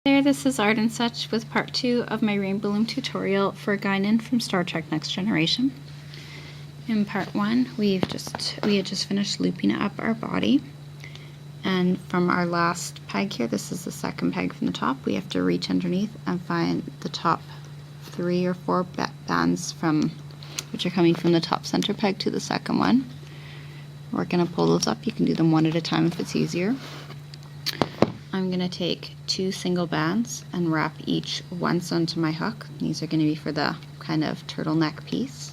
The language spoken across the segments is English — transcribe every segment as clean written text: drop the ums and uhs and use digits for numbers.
There, this is Art and Such with part 2 of my Rainbow Loom tutorial for Guinan from Star Trek Next Generation. In part 1, we had just finished looping up our body, and from our last peg here, this is the second peg from the top, we have to reach underneath and find the top 3 or 4 bands which are coming from the top center peg to the second one. We're going to pull those up. You can do them one at a time if it's easier. I'm going to take 2 single bands and wrap each once onto my hook. These are going to be for the kind of turtleneck piece.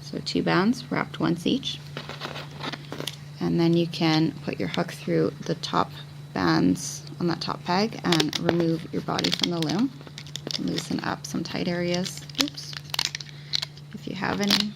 So 2 bands wrapped once each. And then you can put your hook through the top bands on that top peg and remove your body from the loom. Loosen up some tight areas, oops, if you have any.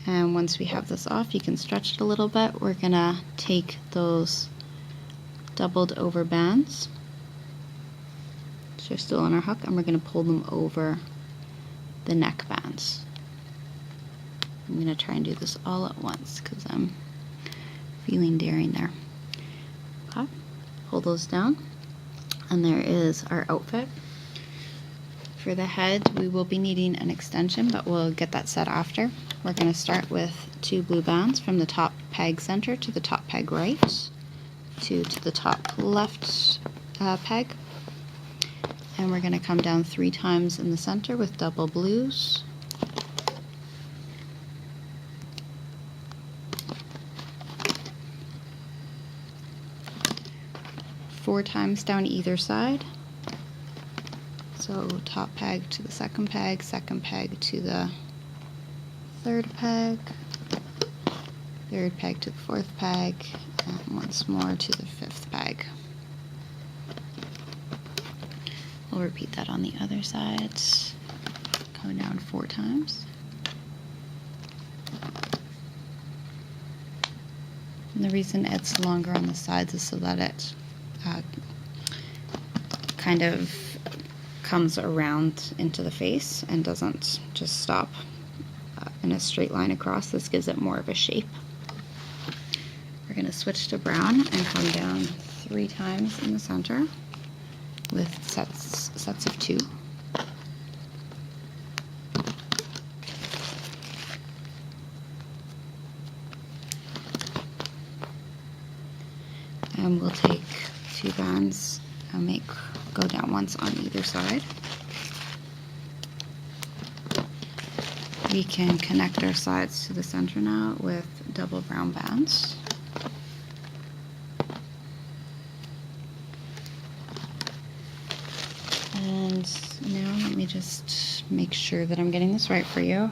And once we have this off, you can stretch it a little bit. We're going to take those doubled over bands, which are still on our hook, and we're going to pull them over the neck bands. I'm going to try and do this all at once because I'm feeling daring there. Okay. Pull those down, and there is our outfit. For the head, we will be needing an extension, but we'll get that set after. We're going to start with 2 blue bands from the top peg center to the top peg right, 2 to the top left peg, and we're going to come down 3 times in the center with double blues. Four times down either side. So top peg to the second peg to the third peg to the fourth peg, and once more to the 5th peg. We'll repeat that on the other side. Go down 4 times. And the reason it's longer on the sides is so that it kind of comes around into the face and doesn't just stop in a straight line across. This gives it more of a shape. We're going to switch to brown and come down 3 times in the center with sets of 2. And we'll take 2 bands and go down once on either side. We can connect our sides to the center now with double brown bands. And now let me just make sure that I'm getting this right for you.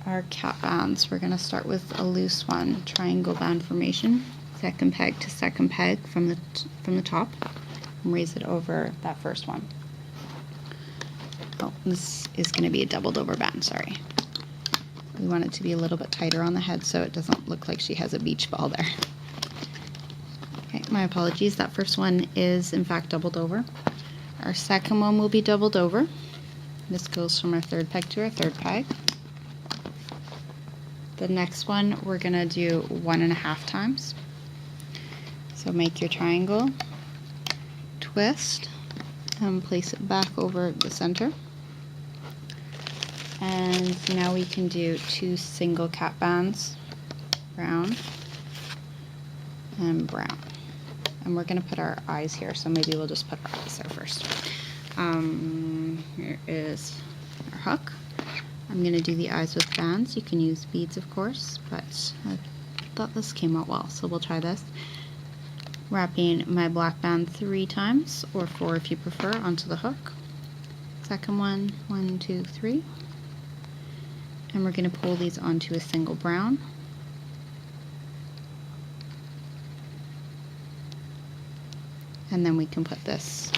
Our cap bands, we're going to start with a loose one, triangle band formation, second peg to second peg from the top, and raise it over that first one. Oh, this is going to be a doubled over band, sorry. We want it to be a little bit tighter on the head so it doesn't look like she has a beach ball there. Okay, my apologies. That first one is in fact doubled over. Our second one will be doubled over. This goes from our 3rd peg to our 3rd peg. The next one we're going to do 1.5 times. So make your triangle, twist, and place it back over the center. And now we can do 2 single cap bands, brown and brown. And we're going to put our eyes here, so maybe we'll just put our eyes there first. Here is our hook. I'm going to do the eyes with bands. You can use beads, of course, but I thought this came out well, so we'll try this. Wrapping my black band 3 times, or 4 if you prefer, onto the hook. Second one, 1, 2, 3. And we're going to pull these onto a single brown. And then we can put this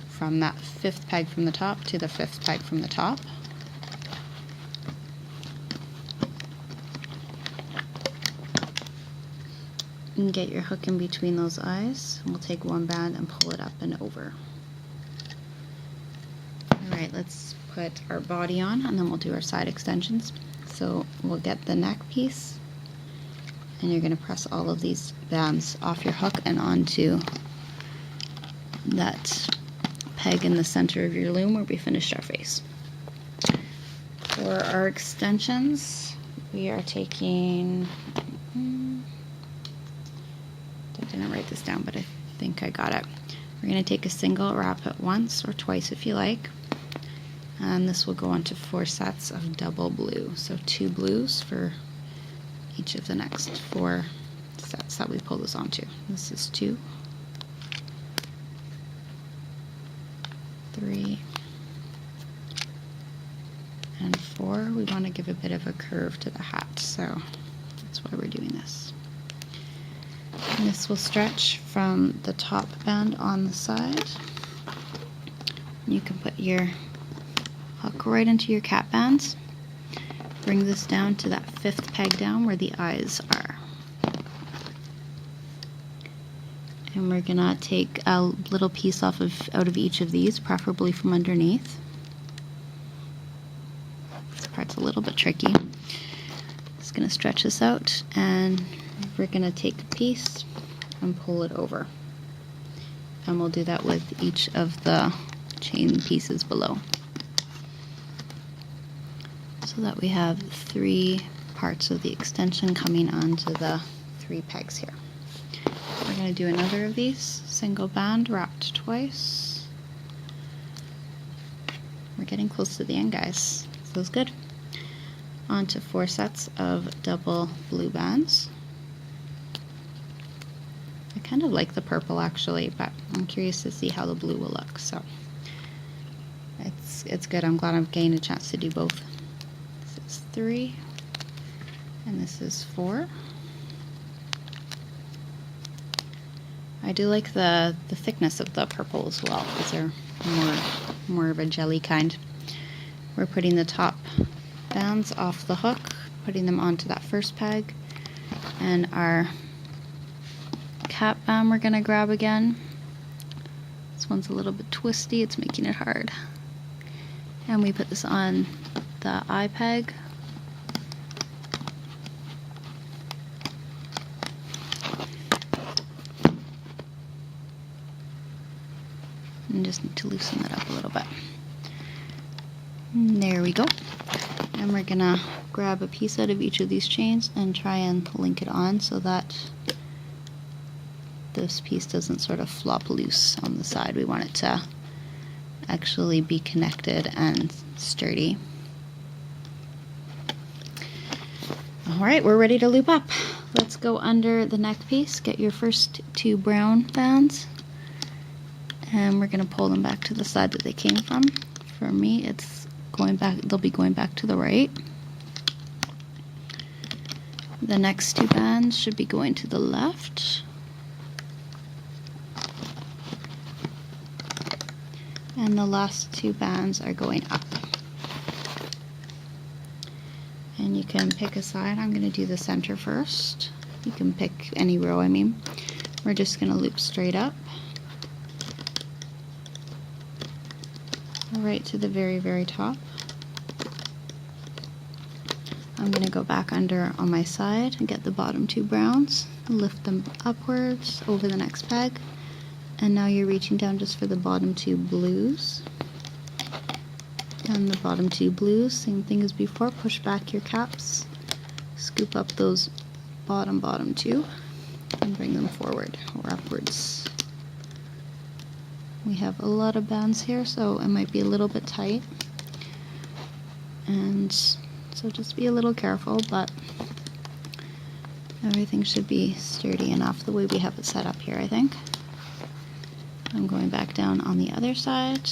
from that 5th peg from the top to the 5th peg from the top. And get your hook in between those eyes. And we'll take 1 band and pull it up and over. Alright, let's put our body on and then we'll do our side extensions. So we'll get the neck piece and you're going to press all of these bands off your hook and onto that peg in the center of your loom where we finished our face. For our extensions, we are taking, I didn't write this down, but I think I got it. We're going to take a single, wrap it once or twice if you like, and this will go onto 4 sets of double blue. So 2 blues for each of the next 4 sets that we pull this onto. This is 2, 3, and 4. We want to give a bit of a curve to the hat, so that's why we're doing this. And this will stretch from the top band on the side. You can put your hook right into your cap bands. Bring this down to that 5th peg down where the eyes are. And we're gonna take a little piece out of each of these, preferably from underneath. This part's a little bit tricky. Just gonna stretch this out, and we're gonna take a piece and pull it over. And we'll do that with each of the chain pieces below, so that we have 3 parts of the extension coming onto the 3 pegs here. We're going to do another of these, single band wrapped twice. We're getting close to the end, guys. Feels good. Onto 4 sets of double blue bands. I kind of like the purple actually, but I'm curious to see how the blue will look. So it's good. I'm glad I'm getting a chance to do both. This is 3, and this is 4. I do like the thickness of the purple as well. These are more of a jelly kind. We're putting the top bands off the hook, putting them onto that first peg, and our cap band we're gonna grab again. This one's a little bit twisty, it's making it hard. And we put this on the eye peg. And just need to loosen that up a little bit. And there we go. And we're gonna grab a piece out of each of these chains and try and link it on so that this piece doesn't sort of flop loose on the side. We want it to actually be connected and sturdy. Alright, we're ready to loop up. Let's go under the neck piece, get your first 2 brown bands, and we're going to pull them back to the side that they came from. For me, it's going back, they'll be going back to the right. The next 2 bands should be going to the left. And the last 2 bands are going up. And you can pick a side. I'm going to do the center first. You can pick any row, I mean. We're just going to loop straight up. Right to the very, very top. I'm going to go back under on my side and get the bottom 2 browns, lift them upwards over the next peg. And now you're reaching down just for the bottom 2 blues. And the bottom 2 blues, same thing as before, push back your caps, scoop up those bottom 2, and bring them forward or upwards. We have a lot of bands here, so it might be a little bit tight. And so just be a little careful, but everything should be sturdy enough the way we have it set up here, I think. I'm going back down on the other side.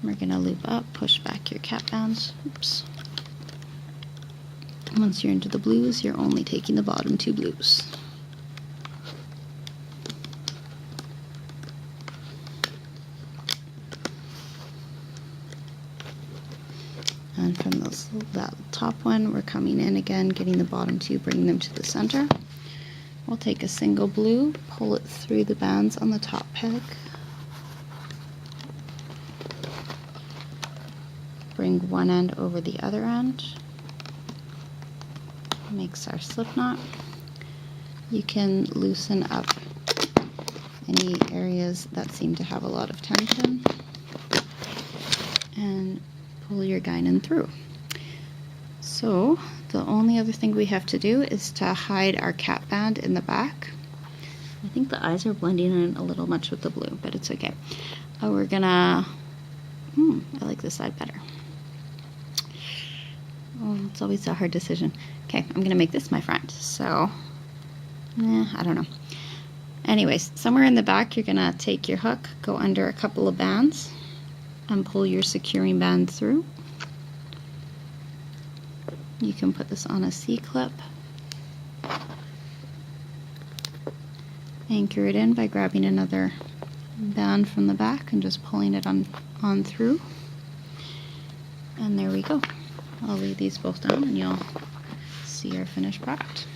We're going to loop up, push back your cap bands. Oops. Once you're into the blues, you're only taking the bottom 2 blues. And from that top one, we're coming in again, getting the bottom 2, bringing them to the center. We'll take a single blue, pull it through the bands on the top peg. Bring one end over the other end. makes our slip knot. You can loosen up any areas that seem to have a lot of tension and pull your guinan through. So the only other thing we have to do is to hide our cap band in the back. I think the eyes are blending in a little much with the blue, but it's okay. We're gonna, I like this side better. Oh, it's always a hard decision. Okay, I'm gonna make this my front, so, I don't know. Anyways, somewhere in the back, you're gonna take your hook, go under a couple of bands, and pull your securing band through. You can put this on a C-clip. Anchor it in by grabbing another band from the back and just pulling it on through. And there we go. I'll lay these both down and you'll see our finished product.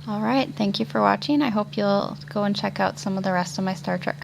Alright, thank you for watching. I hope you'll go and check out some of the rest of my Star Trek